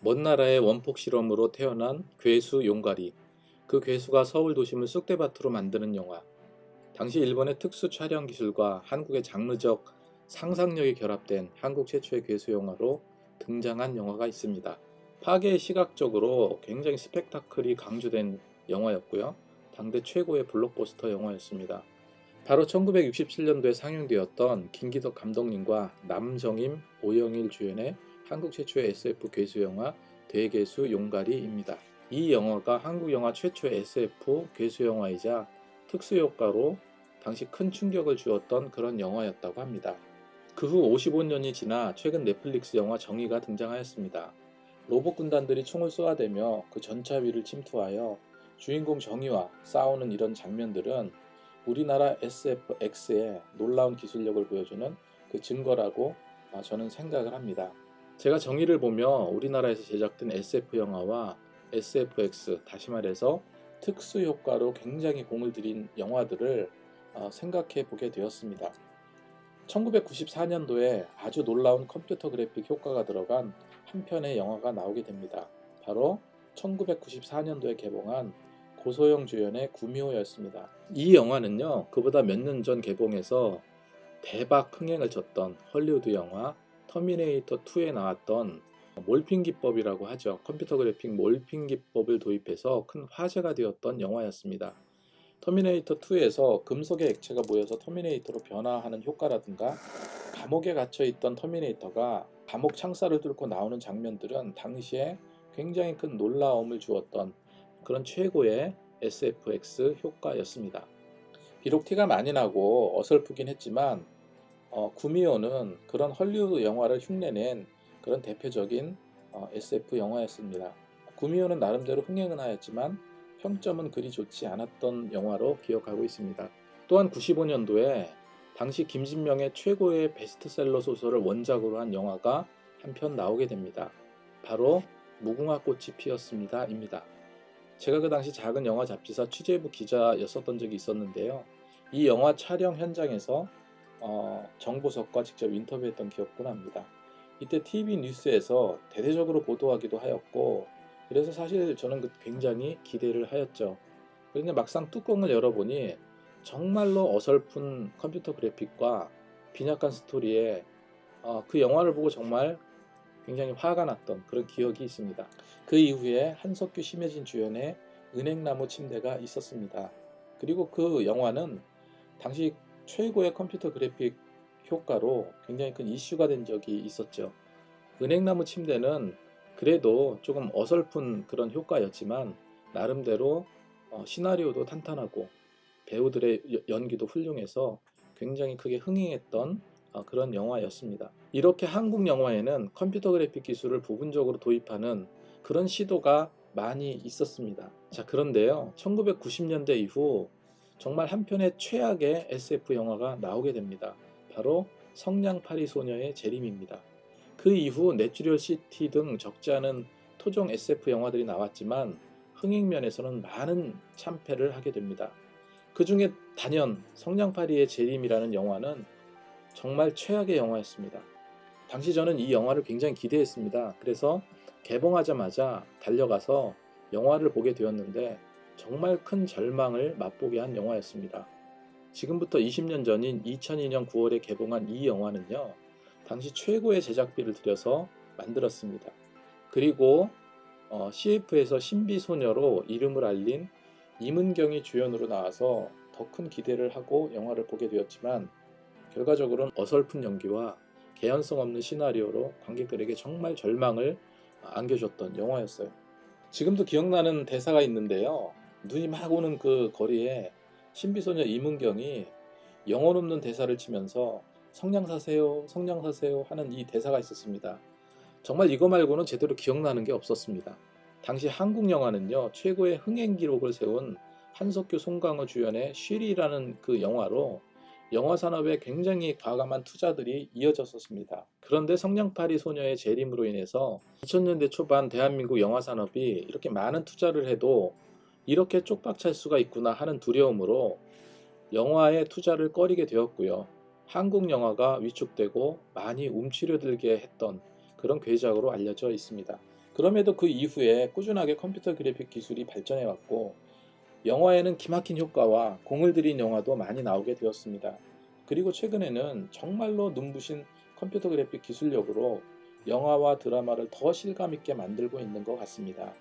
먼 나라의 원폭 실험으로 태어난 괴수 용가리. 그 괴수가 서울 도심을 쑥대밭으로 만드는 영화. 당시 일본의 특수 촬영 기술과 한국의 장르적 상상력이 결합된 한국 최초의 괴수 영화로 등장한 영화가 있습니다. 파괴의 시각적으로 굉장히 스펙타클이 강조된 영화였고요. 당대 최고의 블록버스터 영화였습니다. 바로 1967년도에 상영되었던 김기덕 감독님과 남정임, 오영일 주연의 한국 최초의 SF 괴수 영화 대괴수 용가리입니다. 이 영화가 한국 영화 최초의 SF 괴수 영화이자 특수효과로 당시 큰 충격을 주었던 그런 영화였다고 합니다. 그 후 55년이 지나 최근 넷플릭스 영화 정의가 등장하였습니다. 로봇 군단들이 총을 쏘아대며 그 전차 위를 침투하여 주인공 정의와 싸우는 이런 장면들은 우리나라 SFX의 놀라운 기술력을 보여주는 그 증거라고 저는 생각을 합니다. 제가 정의를 보며 우리나라에서 제작된 SF 영화와 SFX, 다시 말해서 특수효과로 굉장히 공을 들인 영화들을 생각해 보게 되었습니다. 1994년도에 아주 놀라운 컴퓨터 그래픽 효과가 들어간 한 편의 영화가 나오게 됩니다. 바로 1994년도에 개봉한 고소영 주연의 구미호였습니다. 이 영화는요, 그보다 몇 년 전 개봉해서 대박 흥행을 쳤던 헐리우드 영화 터미네이터 2에 나왔던 몰핀 기법이라고 하죠. 컴퓨터 그래픽 몰핀 기법을 도입해서 큰 화제가 되었던 영화였습니다. 터미네이터 2에서 금속의 액체가 모여서 터미네이터로 변화하는 효과라든가 감옥에 갇혀있던 터미네이터가 감옥 창살을 뚫고 나오는 장면들은 당시에 굉장히 큰 놀라움을 주었던 그런 최고의 SFX 효과였습니다. 비록 티가 많이 나고 어설프긴 했지만 구미호는 그런 헐리우드 영화를 흉내낸 그런 대표적인 SF 영화였습니다. 구미호는 나름대로 흥행은 하였지만 평점은 그리 좋지 않았던 영화로 기억하고 있습니다. 또한 95년도에 당시 김진명의 최고의 베스트셀러 소설을 원작으로 한 영화가 한 편 나오게 됩니다. 바로 무궁화 꽃이 피었습니다 입니다. 제가 그 당시 작은 영화 잡지사 취재부 기자였었던 적이 있었는데요. 이 영화 촬영 현장에서 정보석과 직접 인터뷰했던 기억도 납니다. 이때 TV 뉴스에서 대대적으로 보도하기도 하였고, 그래서 사실 저는 굉장히 기대를 하였죠. 그런데 막상 뚜껑을 열어보니 정말로 어설픈 컴퓨터 그래픽과 빈약한 스토리에 그 영화를 보고 정말 굉장히 화가 났던 그런 기억이 있습니다. 그 이후에 한석규, 심혜진 주연의 은행나무 침대가 있었습니다. 그리고 그 영화는 당시 최고의 컴퓨터 그래픽 효과로 굉장히 큰 이슈가 된 적이 있었죠. 은행나무 침대는 그래도 조금 어설픈 그런 효과였지만 나름대로 시나리오도 탄탄하고 배우들의 연기도 훌륭해서 굉장히 크게 흥행했던 그런 영화였습니다. 이렇게 한국 영화에는 컴퓨터 그래픽 기술을 부분적으로 도입하는 그런 시도가 많이 있었습니다. 자, 그런데요, 1990년대 이후 정말 한편의 최악의 SF 영화가 나오게 됩니다. 바로 성냥팔이 소녀의 재림입니다. 그 이후 내추럴 시티 등 적지 않은 토종 SF 영화들이 나왔지만 흥행면에서는 많은 참패를 하게 됩니다. 그 중에 단연 성냥팔이의 재림이라는 영화는 정말 최악의 영화였습니다. 당시 저는 이 영화를 굉장히 기대했습니다. 그래서 개봉하자마자 달려가서 영화를 보게 되었는데 정말 큰 절망을 맛보게 한 영화였습니다. 지금부터 20년 전인 2002년 9월에 개봉한 이 영화는요, 당시 최고의 제작비를 들여서 만들었습니다. 그리고 CF에서 신비소녀로 이름을 알린 임은경이 주연으로 나와서 더 큰 기대를 하고 영화를 보게 되었지만 결과적으로는 어설픈 연기와 개연성 없는 시나리오로 관객들에게 정말 절망을 안겨줬던 영화였어요. 지금도 기억나는 대사가 있는데요. 눈이 막 오는 그 거리에 신비소녀 임은경이 영혼 없는 대사를 치면서 성냥 사세요, 성냥 사세요 하는 이 대사가 있었습니다. 정말 이거 말고는 제대로 기억나는 게 없었습니다. 당시 한국 영화는요, 최고의 흥행 기록을 세운 한석규, 송강호 주연의 쉬리라는 그 영화로 영화 산업에 굉장히 과감한 투자들이 이어졌었습니다. 그런데 성냥팔이 소녀의 재림으로 인해서 2000년대 초반 대한민국 영화 산업이 이렇게 많은 투자를 해도 이렇게 쪽박찰 수가 있구나 하는 두려움으로 영화에 투자를 꺼리게 되었고요. 한국 영화가 위축되고 많이 움츠려들게 했던 그런 괴작으로 알려져 있습니다. 그럼에도 그 이후에 꾸준하게 컴퓨터 그래픽 기술이 발전해 왔고 영화에는 기막힌 효과와 공을 들인 영화도 많이 나오게 되었습니다. 그리고 최근에는 정말로 눈부신 컴퓨터 그래픽 기술력으로 영화와 드라마를 더 실감 있게 만들고 있는 것 같습니다.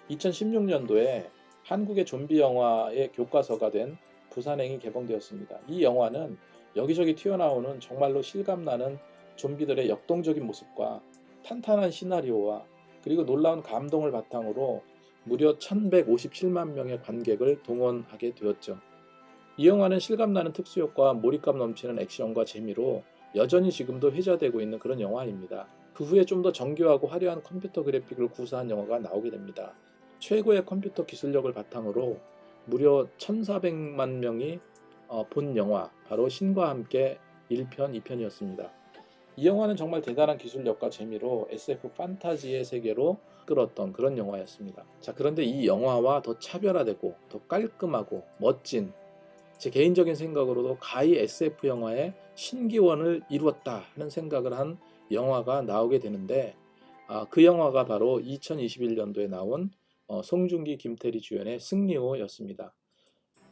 2016년도에 한국의 좀비 영화의 교과서가 된 부산행이 개봉되었습니다. 이 영화는 여기저기 튀어나오는 정말로 실감나는 좀비들의 역동적인 모습과 탄탄한 시나리오와 그리고 놀라운 감동을 바탕으로 무려 1157만 명의 관객을 동원하게 되었죠. 이 영화는 실감나는 특수효과와 몰입감 넘치는 액션과 재미로 여전히 지금도 회자되고 있는 그런 영화입니다. 그 후에 좀 더 정교하고 화려한 컴퓨터 그래픽을 구사한 영화가 나오게 됩니다. 최고의 컴퓨터 기술력을 바탕으로 무려 1400만 명이 본 영화, 바로 신과 함께 1편, 2편이었습니다. 이 영화는 정말 대단한 기술력과 재미로 SF 판타지의 세계로 끌었던 그런 영화였습니다. 자, 그런데 이 영화와 더 차별화되고 더 깔끔하고 멋진, 제 개인적인 생각으로도 가히 SF 영화의 신기원을 이루었다 하는 생각을 한 영화가 나오게 되는데, 그 영화가 바로 2021년도에 나온 송중기, 김태리 주연의 승리호였습니다.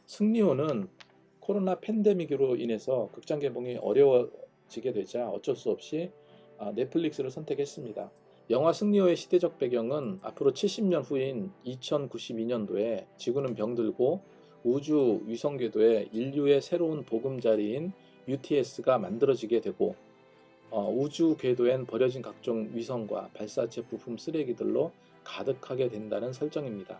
승리호는 코로나 팬데믹으로 인해서 극장 개봉이 어려워지게 되자 어쩔 수 없이 넷플릭스를 선택했습니다. 영화 승리호의 시대적 배경은 앞으로 70년 후인 2092년도에 지구는 병들고 우주 위성 궤도에 인류의 새로운 보금자리인 UTS가 만들어지게 되고 우주 궤도엔 버려진 각종 위성과 발사체 부품 쓰레기들로 가득하게 된다는 설정입니다.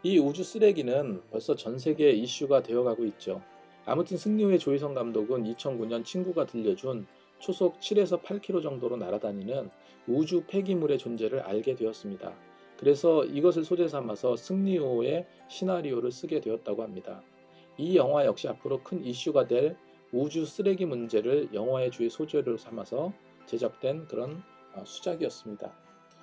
이 우주 쓰레기는 벌써 전 세계에 이슈가 되어가고 있죠. 아무튼 승리호의 조희성 감독은 2009년 친구가 들려준 초속 7에서 8km 정도로 날아다니는 우주 폐기물의 존재를 알게 되었습니다. 그래서 이것을 소재 삼아서 승리호의 시나리오를 쓰게 되었다고 합니다. 이 영화 역시 앞으로 큰 이슈가 될 우주 쓰레기 문제를 영화의 주요 소재로 삼아서 제작된 그런 수작이었습니다.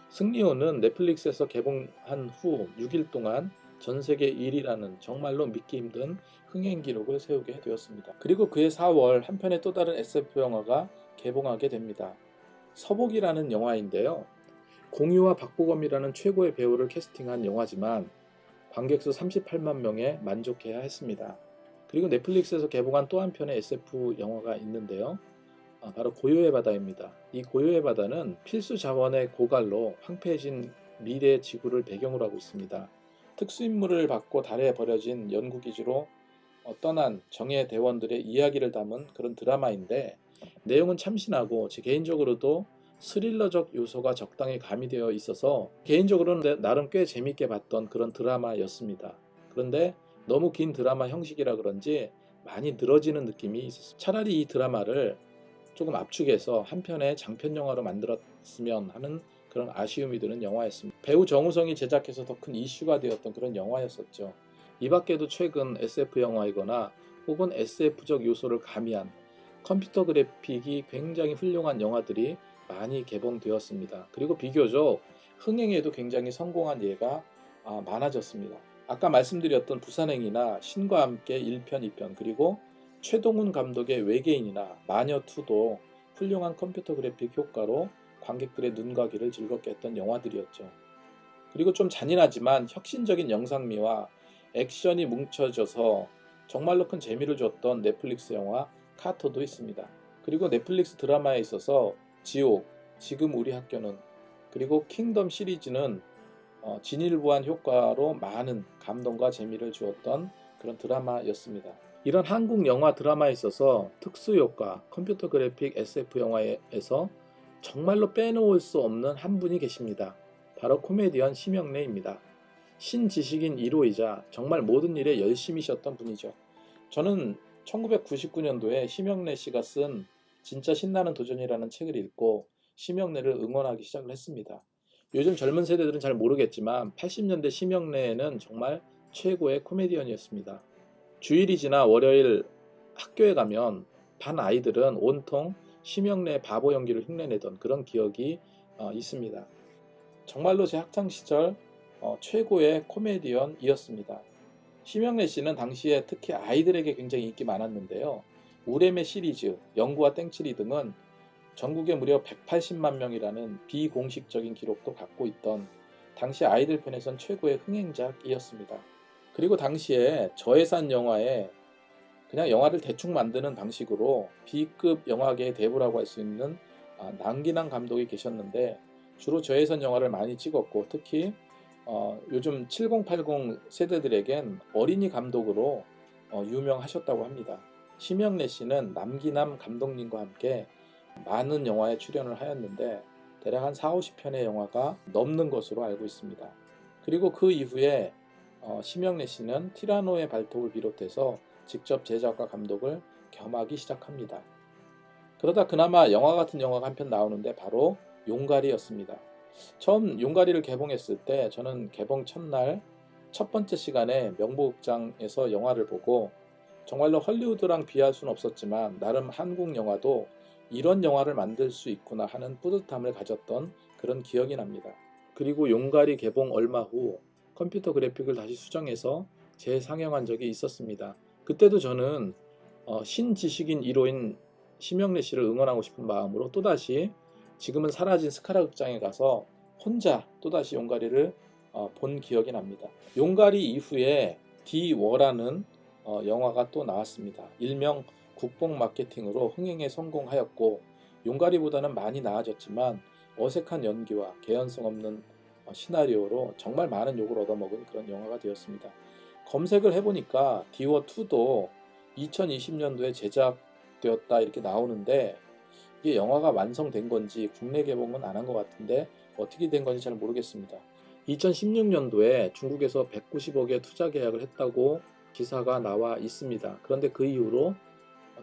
승리호는 넷플릭스에서 개봉한 후 6일 동안 전 세계 1위라는 정말로 믿기 힘든 흥행 기록을 세우게 되었습니다. 그리고 그해 4월 한 편의 또 다른 SF 영화가 개봉하게 됩니다. 서복이라는 영화인데요. 공유와 박보검이라는 최고의 배우를 캐스팅한 영화지만 관객수 38만 명에 만족해야 했습니다. 그리고 넷플릭스에서 개봉한 또 한 편의 SF 영화가 있는데요. 바로 고요의 바다입니다. 이 고요의 바다는 필수 자원의 고갈로 황폐해진 미래 지구를 배경으로 하고 있습니다. 특수임무를 받고 달에 버려진 연구기지로 떠난 정예 대원들의 이야기를 담은 그런 드라마인데 내용은 참신하고 제 개인적으로도 스릴러적 요소가 적당히 가미되어 있어서 개인적으로는 나름 꽤 재밌게 봤던 그런 드라마였습니다. 그런데 너무 긴 드라마 형식이라 그런지 많이 늘어지는 느낌이 있었습니다. 차라리 이 드라마를 조금 압축해서 한 편의 장편 영화로 만들었으면 하는 그런 아쉬움이 드는 영화였습니다. 배우 정우성이 제작해서 더 큰 이슈가 되었던 그런 영화였었죠. 이 밖에도 최근 SF 영화이거나 혹은 SF적 요소를 가미한 컴퓨터 그래픽이 굉장히 훌륭한 영화들이 많이 개봉되었습니다. 그리고 비교적 흥행에도 굉장히 성공한 예가 많아졌습니다. 아까 말씀드렸던 부산행이나 신과 함께 1편, 2편 그리고 최동훈 감독의 외계인이나 마녀2도 훌륭한 컴퓨터 그래픽 효과로 관객들의 눈과 귀를 즐겁게 했던 영화들이었죠. 그리고 좀 잔인하지만 혁신적인 영상미와 액션이 뭉쳐져서 정말로 큰 재미를 줬던 넷플릭스 영화 카터도 있습니다. 그리고 넷플릭스 드라마에 있어서 지옥, 지금 우리 학교는 그리고 킹덤 시리즈는 진일보한 효과로 많은 감동과 재미를 주었던 그런 드라마였습니다. 이런 한국 영화 드라마에 있어서 특수효과, 컴퓨터 그래픽 SF 영화에서 정말로 빼놓을 수 없는 한 분이 계십니다. 바로 코미디언 심영래입니다. 신지식인 1호이자 정말 모든 일에 열심히셨던 분이죠. 저는 1999년도에 심영래 씨가 쓴 진짜 신나는 도전이라는 책을 읽고 심영래를 응원하기 시작을 했습니다. 요즘 젊은 세대들은 잘 모르겠지만 80년대 심영래는 정말 최고의 코미디언이었습니다. 주일이 지나 월요일 학교에 가면 반 아이들은 온통 심영래의 바보 연기를 흉내내던 그런 기억이 있습니다. 정말로 제 학창시절 최고의 코미디언이었습니다. 심영래 씨는 당시에 특히 아이들에게 굉장히 인기 많았는데요. 우레메 시리즈, 영구와 땡치리 등은 전국에 무려 180만 명이라는 비공식적인 기록도 갖고 있던 당시 아이들 편에선 최고의 흥행작이었습니다. 그리고 당시에 저예산 영화에 그냥 영화를 대충 만드는 방식으로 B급 영화계의 대부라고 할 수 있는 남기남 감독이 계셨는데 주로 저예산 영화를 많이 찍었고 특히 요즘 7080 세대들에겐 어린이 감독으로 유명하셨다고 합니다. 심영래 씨는 남기남 감독님과 함께 많은 영화에 출연을 하였는데 대략 한 4, 50편의 영화가 넘는 것으로 알고 있습니다. 그리고 그 이후에 심영래 씨는 티라노의 발톱을 비롯해서 직접 제작과 감독을 겸하기 시작합니다. 그러다 그나마 영화 같은 영화가 한 편 나오는데 바로 용가리였습니다. 처음 용가리를 개봉했을 때 저는 개봉 첫날 첫 번째 시간에 명보극장에서 영화를 보고 정말로 헐리우드랑 비할 수는 없었지만 나름 한국 영화도 이런 영화를 만들 수 있구나 하는 뿌듯함을 가졌던 그런 기억이 납니다. 그리고 용가리 개봉 얼마 후 컴퓨터 그래픽을 다시 수정해서 재상영한 적이 있었습니다. 그때도 저는 신지식인 1호인 심영래 씨를 응원하고 싶은 마음으로 또다시 지금은 사라진 스카라 극장에 가서 혼자 또다시 용가리를 본 기억이 납니다. 용가리 이후에 디워라는 영화가 또 나왔습니다. 일명 국뽕 마케팅으로 흥행에 성공하였고 용가리보다는 많이 나아졌지만 어색한 연기와 개연성 없는 시나리오로 정말 많은 욕을 얻어먹은 그런 영화가 되었습니다. 검색을 해보니까 디워2도 2020년도에 제작되었다 이렇게 나오는데 이게 영화가 완성된 건지 국내 개봉은 안 한 것 같은데 어떻게 된 건지 잘 모르겠습니다. 2016년도에 중국에서 190억의 투자 계약을 했다고 기사가 나와 있습니다. 그런데 그 이후로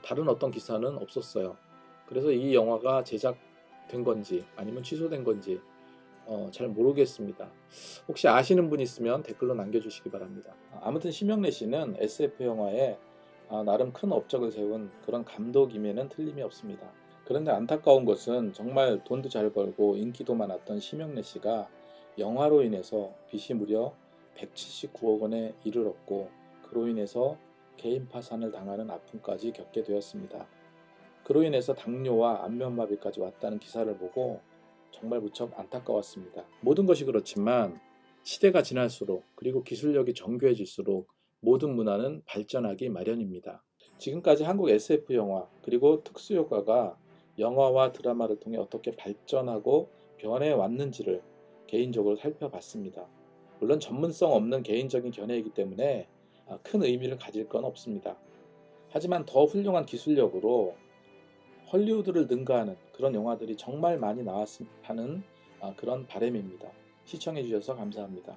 다른 어떤 기사는 없었어요. 그래서 이 영화가 제작된 건지 아니면 취소된 건지 잘 모르겠습니다. 혹시 아시는 분 있으면 댓글로 남겨주시기 바랍니다. 아무튼 심영래 씨는 SF 영화에 나름 큰 업적을 세운 그런 감독임에는 틀림이 없습니다. 그런데 안타까운 것은 정말 돈도 잘 벌고 인기도 많았던 심영래 씨가 영화로 인해서 빚이 무려 179억 원에 이르렀고 그로 인해서 개인 파산을 당하는 아픔까지 겪게 되었습니다. 그로 인해서 당뇨와 안면마비까지 왔다는 기사를 보고 정말 무척 안타까웠습니다. 모든 것이 그렇지만 시대가 지날수록 그리고 기술력이 정교해질수록 모든 문화는 발전하기 마련입니다. 지금까지 한국 SF 영화 그리고 특수효과가 영화와 드라마를 통해 어떻게 발전하고 변해왔는지를 개인적으로 살펴봤습니다. 물론 전문성 없는 개인적인 견해이기 때문에 큰 의미를 가질 건 없습니다. 하지만 더 훌륭한 기술력으로 헐리우드를 능가하는 그런 영화들이 정말 많이 나왔으면 하는 그런 바람입니다. 시청해 주셔서 감사합니다.